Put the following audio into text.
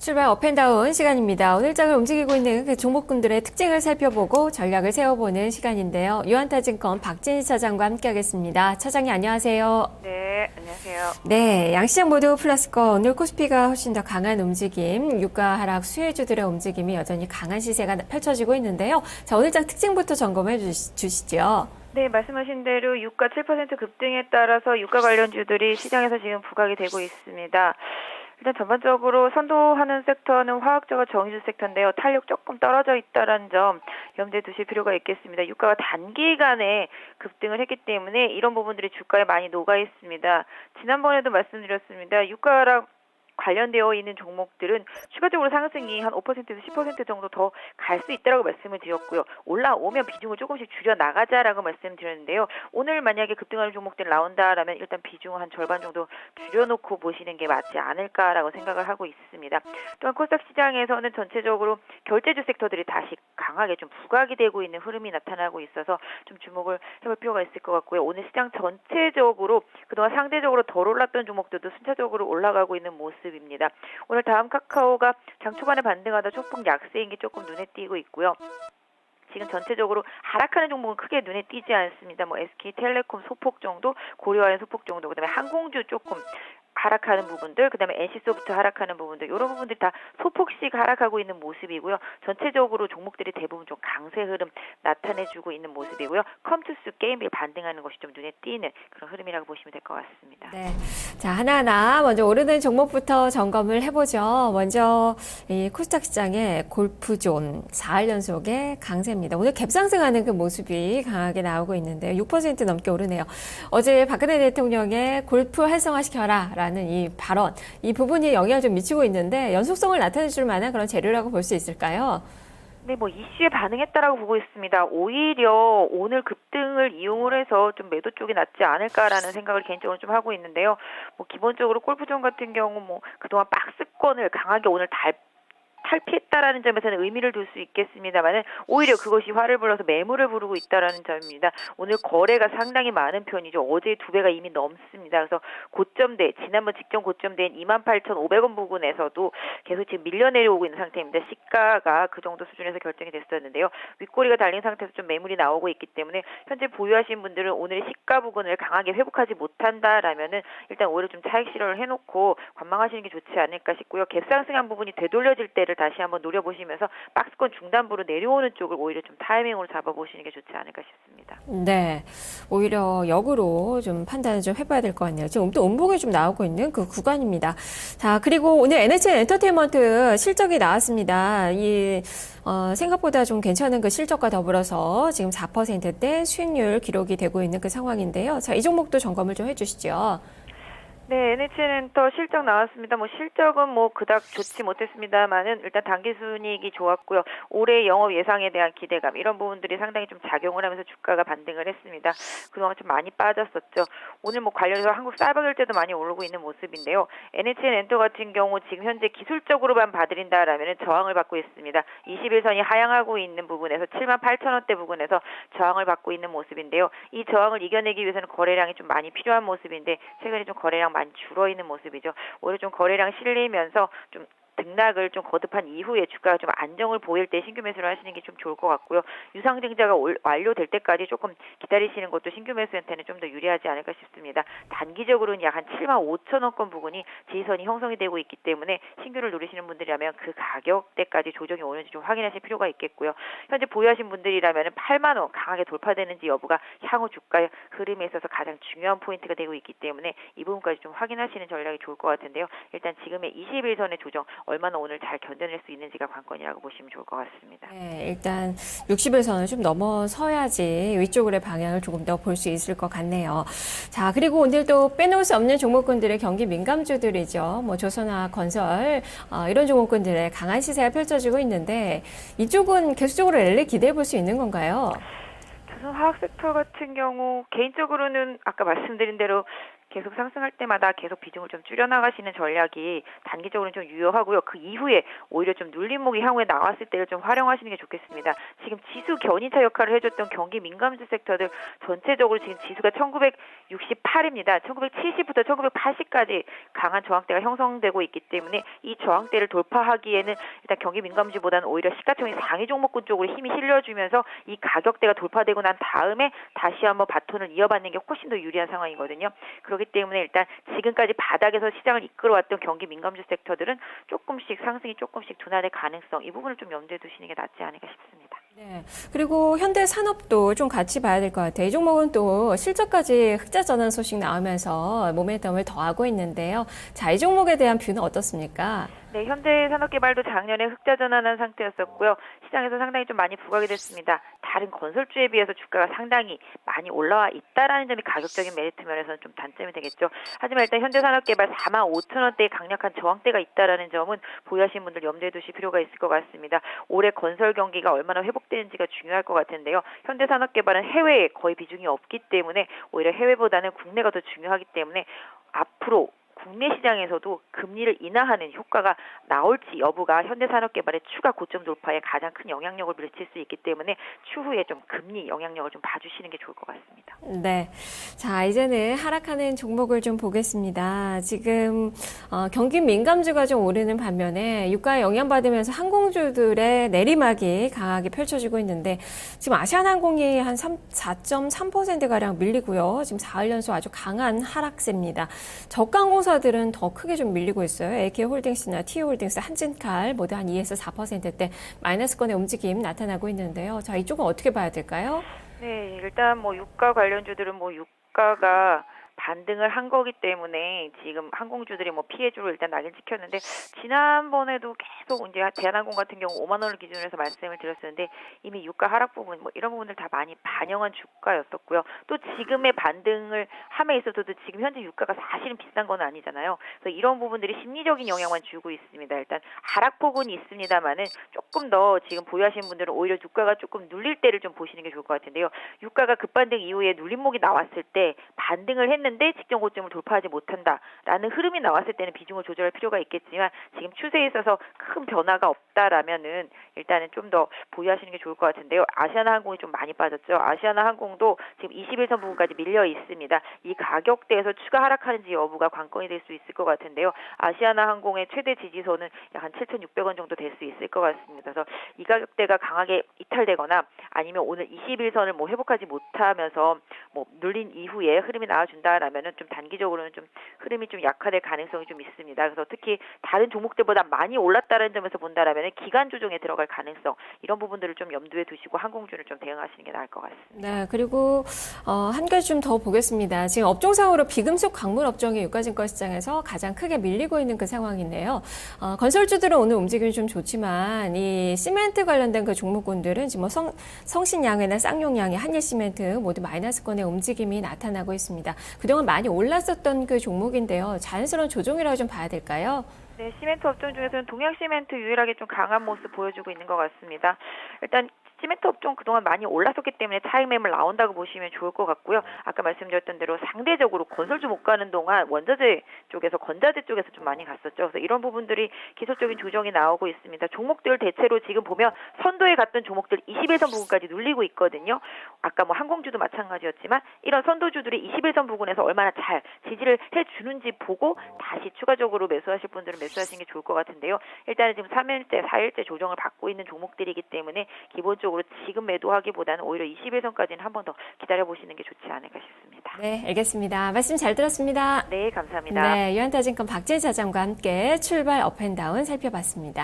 출발 업앤다운 시간입니다. 오늘 장을 움직이고 있는 그 종목군들의 특징을 살펴보고 전략을 세워보는 시간인데요. 유한타증권 박진희 차장과 함께하겠습니다. 차장님 안녕하세요. 네, 안녕하세요. 네, 양시장 모두 플러스권. 오늘 코스피가 훨씬 더 강한 움직임, 유가 하락 수혜주들의 움직임이 여전히 강한 시세가 펼쳐지고 있는데요. 자, 오늘 장 특징부터 점검해 주시죠. 네, 말씀하신 대로 유가 7% 급등에 따라서 유가 관련주들이 시장에서 지금 부각이 되고 있습니다. 일단 전반적으로 선도하는 섹터는 화학저가 정유주 섹터인데요. 탄력 조금 떨어져 있다는 점 염두에 두실 필요가 있겠습니다. 유가가 단기간에 급등을 했기 때문에 이런 부분들이 주가에 많이 녹아 있습니다. 지난번에도 말씀드렸습니다. 유가랑 관련되어 있는 종목들은 추가적으로 상승이 한 5%에서 10% 정도 더 갈 수 있다고 말씀을 드렸고요. 올라오면 비중을 조금씩 줄여 나가자라고 말씀드렸는데요. 오늘 만약에 급등하는 종목들 나온다라면 일단 비중을 한 절반 정도 줄여놓고 보시는 게 맞지 않을까라고 생각을 하고 있습니다. 또한 코스닥 시장에서는 전체적으로 결제주 섹터들이 다시 강하게 좀 부각이 되고 있는 흐름이 나타나고 있어서 좀 주목을 해볼 필요가 있을 것 같고요. 오늘 시장 전체적으로 그동안 상대적으로 덜 올랐던 종목들도 순차적으로 올라가고 있는 모습입니다. 오늘 다음 카카오가 장 초반에 반등하다 초폭 약세인 게 조금 눈에 띄고 있고요. 지금 전체적으로 하락하는 종목은 크게 눈에 띄지 않습니다. 뭐 SK텔레콤 소폭 정도, 고려아연 소폭 정도, 그다음에 항공주 조금 하락하는 부분들, 그다음에 NC소프트 하락하는 부분들, 이런 부분들이 다 소폭씩 하락하고 있는 모습이고요. 전체적으로 종목들이 대부분 좀 강세 흐름 나타내주고 있는 모습이고요. 컴투스 게임빌 반등하는 것이 좀 눈에 띄는 그런 흐름이라고 보시면 될 것 같습니다. 네. 자, 하나하나 먼저 오르는 종목부터 점검을 해보죠. 먼저 이 코스닥 시장의 골프존 4일 연속의 강세입니다. 오늘 갭상승하는 그 모습이 강하게 나오고 있는데요. 6% 넘게 오르네요. 어제 박근혜 대통령의 골프 활성화시켜라 라는 이 발언, 이 부분이 영향을 좀 미치고 있는데 연속성을 나타내 줄 만한 그런 재료라고 볼 수 있을까요? 네, 뭐 이슈에 반응했다라고 보고 있습니다. 오히려 오늘 급등을 이용을 해서 좀 매도 쪽이 낫지 않을까라는 생각을 개인적으로 좀 하고 있는데요. 뭐 기본적으로 골프존 같은 경우 뭐 그동안 박스권을 강하게 오늘 탈피했다라는 점에서는 의미를 둘 수 있겠습니다만은 오히려 그것이 화를 불러서 매물을 부르고 있다라는 점입니다. 오늘 거래가 상당히 많은 편이죠. 어제 2배가 이미 넘습니다. 그래서 고점대, 지난번 직전 고점대인 28,500원 부근에서도 계속 지금 밀려 내려오고 있는 상태입니다. 시가가 그 정도 수준에서 결정이 됐었는데요. 윗꼬리가 달린 상태에서 좀 매물이 나오고 있기 때문에 현재 보유하신 분들은 오늘의 시가 부근을 강하게 회복하지 못한다라면은 일단 오히려 좀 차익 실현을 해놓고 관망하시는 게 좋지 않을까 싶고요. 갭상승한 부분이 되돌려질 때를 다시 한번 노려보시면서 박스권 중단부로 내려오는 쪽을 오히려 좀 타이밍으로 잡아보시는 게 좋지 않을까 싶습니다. 네, 오히려 역으로 좀 판단을 좀 해봐야 될 것 같네요. 지금 또 음봉이 좀 나오고 있는 그 구간입니다. 자, 그리고 오늘 NHN 엔터테인먼트 실적이 나왔습니다. 생각보다 좀 괜찮은 그 실적과 더불어서 지금 4%대 수익률 기록이 되고 있는 그 상황인데요. 자, 이 종목도 점검을 좀 해주시죠. 네, NHN엔터 실적 나왔습니다. 뭐 실적은 뭐 그닥 좋지 못했습니다만은 일단 당기 순이익이 좋았고요. 올해 영업 예상에 대한 기대감 이런 부분들이 상당히 좀 작용을 하면서 주가가 반등을 했습니다. 그동안 좀 많이 빠졌었죠. 오늘 뭐 관련해서 한국 사이버 결제도 많이 오르고 있는 모습인데요. NHN엔터 같은 경우 지금 현재 기술적으로만 봐드린다라면은 저항을 받고 있습니다. 21선이 하향하고 있는 부분에서 78,000원대 부분에서 저항을 받고 있는 모습인데요. 이 저항을 이겨내기 위해서는 거래량이 좀 많이 필요한 모습인데 최근에 좀 거래량 많이 줄어 있는 모습이죠. 오히려 좀 거래량 실리면서 좀 등락을 좀 거듭한 이후에 주가가 좀 안정을 보일 때 신규 매수를 하시는 게 좀 좋을 것 같고요. 유상증자가 완료될 때까지 조금 기다리시는 것도 신규 매수한테는 좀 더 유리하지 않을까 싶습니다. 단기적으로는 약 한 75,000원권 부근이 지지선이 형성이 되고 있기 때문에 신규를 누리시는 분들이라면 그 가격대까지 조정이 오는지 좀 확인하실 필요가 있겠고요. 현재 보유하신 분들이라면 8만 원 강하게 돌파되는지 여부가 향후 주가의 흐름에 있어서 가장 중요한 포인트가 되고 있기 때문에 이 부분까지 좀 확인하시는 전략이 좋을 것 같은데요. 일단 지금의 21선의 조정 얼마나 오늘 잘 견뎌낼 수 있는지가 관건이라고 보시면 좋을 것 같습니다. 네, 일단 60일선을 좀 넘어서야지 위쪽으로의 방향을 조금 더 볼 수 있을 것 같네요. 자, 그리고 오늘 또 빼놓을 수 없는 종목군들의 경기 민감주들이죠. 뭐 조선화학, 건설 이런 종목군들의 강한 시세가 펼쳐지고 있는데 이쪽은 계속적으로 랠리 기대해 볼 수 있는 건가요? 조선화학 섹터 같은 경우 개인적으로는 아까 말씀드린 대로 계속 상승할 때마다 계속 비중을 좀 줄여나가시는 전략이 단기적으로는 좀 유효하고요. 그 이후에 오히려 좀 눌림목이 향후에 나왔을 때를 좀 활용하시는 게 좋겠습니다. 지금 지수 견인차 역할을 해줬던 경기 민감주 섹터들 전체적으로 지금 지수가 1968입니다. 1970부터 1980까지 강한 저항대가 형성되고 있기 때문에 이 저항대를 돌파하기에는 일단 경기 민감주보다는 오히려 시가총액 상위 종목군 쪽으로 힘이 실려주면서 이 가격대가 돌파되고 난 다음에 다시 한번 바톤을 이어받는 게 훨씬 더 유리한 상황이거든요. 그렇기 때문에 일단 지금까지 바닥에서 시장을 이끌어왔던 경기 민감주 섹터들은 조금씩 상승이 조금씩 둔화될 가능성, 이 부분을 좀 염두에 두시는 게 낫지 않을까 싶습니다. 네. 그리고 현대산업도 좀 같이 봐야 될 것 같아요. 이 종목은 또 실적까지 흑자 전환 소식 나오면서 모멘텀을 더하고 있는데요. 자, 이 종목에 대한 뷰는 어떻습니까? 네, 현대산업개발도 작년에 흑자 전환한 상태였었고요. 시장에서 상당히 좀 많이 부각이 됐습니다. 다른 건설주에 비해서 주가가 상당히 많이 올라와 있다라는 점이 가격적인 메리트 면에서는 좀 단점이 되겠죠. 하지만 일단 현대산업개발 45,000원대의 강력한 저항대가 있다라는 점은 보유하시는 분들 염두에 두실 필요가 있을 것 같습니다. 올해 건설 경기가 얼마나 회복되는지가 중요할 것 같은데요. 현대산업개발은 해외에 거의 비중이 없기 때문에 오히려 해외보다는 국내가 더 중요하기 때문에 앞으로 국내 시장에서도 금리를 인하하는 효과가 나올지 여부가 현대산업개발의 추가 고점 돌파에 가장 큰 영향력을 미칠 수 있기 때문에 추후에 좀 금리 영향력을 좀 봐주시는 게 좋을 것 같습니다. 네. 자, 이제는 하락하는 종목을 좀 보겠습니다. 지금 경기 민감주가 좀 오르는 반면에 유가에 영향받으면서 항공주들의 내리막이 강하게 펼쳐지고 있는데 지금 아시아나항공이 한 4.3%가량 밀리고요. 지금 4일 연속 아주 강한 하락세입니다. 저가항공사들은 더 크게 좀 밀리고 있어요. AK홀딩스나 TU홀딩스, 한진칼 모두 한 2에서 4%대 마이너스권의 움직임 나타나고 있는데요. 자, 이쪽은 어떻게 봐야 될까요? 네, 일단 뭐 유가 관련주들은 뭐 유가가 반등을 한 거기 때문에 지금 항공주들이 뭐 피해주로 일단 낙인 찍혔는데 지난번에도 계속 이제 대한항공 같은 경우 5만 원을 기준으로 해서 말씀을 드렸었는데 이미 유가 하락 부분 뭐 이런 부분들 다 많이 반영한 주가였었고요. 또 지금의 반등을 함에 있어서도 지금 현재 유가가 사실은 비싼 건 아니잖아요. 그래서 이런 부분들이 심리적인 영향만 주고 있습니다. 일단 하락폭은 있습니다만은 조금 더 지금 보유하시는 분들은 오히려 유가가 조금 눌릴 때를 좀 보시는 게 좋을 것 같은데요. 유가가 급반등 이후에 눌림목이 나왔을 때 반등을 했는데 직전 고점을 돌파하지 못한다라는 흐름이 나왔을 때는 비중을 조절할 필요가 있겠지만 지금 추세에 있어서 큰 변화가 없다라면은 일단은 좀 더 보유하시는 게 좋을 것 같은데요. 아시아나항공이 좀 많이 빠졌죠. 아시아나항공도 지금 21선 부분까지 밀려 있습니다. 이 가격대에서 추가 하락하는지 여부가 관건이 될 수 있을 것 같은데요. 아시아나항공의 최대 지지선은 약 한 7,600원 정도 될 수 있을 것 같습니다. 그래서 이 가격대가 강하게 이탈되거나 아니면 오늘 21선을 뭐 회복하지 못하면서 뭐 눌린 이후에 흐름이 나와준다라면은 좀 단기적으로는 좀 흐름이 좀 약화될 가능성이 좀 있습니다. 그래서 특히 다른 종목들보다 많이 올랐다는 점에서 본다라면은 기간 조정에 들어갈 가능성 이런 부분들을 좀 염두에 두시고 항공주를 좀 대응하시는 게 나을 것 같습니다. 네, 그리고 한 가지 좀 더 보겠습니다. 지금 업종상으로 비금속 광물 업종이 유가증권 시장에서 가장 크게 밀리고 있는 그 상황인데요. 건설주들은 오늘 움직임이 좀 좋지만 이 시멘트 관련된 그 종목군들은 지금 뭐 성신양해나 쌍용양해, 한일시멘트 모두 마이너스권의 움직임이 나타나고 있습니다. 그동안 많이 올랐었던 그 종목인데요. 자연스러운 조정이라고 좀 봐야 될까요? 네, 시멘트 업종 중에서는 동양시멘트 유일하게 좀 강한 모습 보여주고 있는 것 같습니다. 일단 시멘트 업종 그동안 많이 올랐었기 때문에 차익 매물 나온다고 보시면 좋을 것 같고요. 아까 말씀드렸던 대로 상대적으로 건설주 못 가는 동안 원자재 쪽에서 건자재 쪽에서 좀 많이 갔었죠. 그래서 이런 부분들이 기술적인 조정이 나오고 있습니다. 종목들 대체로 지금 보면 선도에 갔던 종목들 21선 부분까지 눌리고 있거든요. 아까 뭐 항공주도 마찬가지였지만 이런 선도주들이 21선 부분에서 얼마나 잘 지지를 해주는지 보고 다시 추가적으로 매수하실 분들은 매수하시는 게 좋을 것 같은데요. 일단은 지금 3일째, 4일째 조정을 받고 있는 종목들이기 때문에 기본적으로 지금 매도하기보다는 오히려 21선까지는 한 번 더 기다려보시는 게 좋지 않을까 싶습니다. 네, 알겠습니다. 말씀 잘 들었습니다. 네, 감사합니다. 네, 유한타증권 박재희 차장과 함께 출발 업앤다운 살펴봤습니다.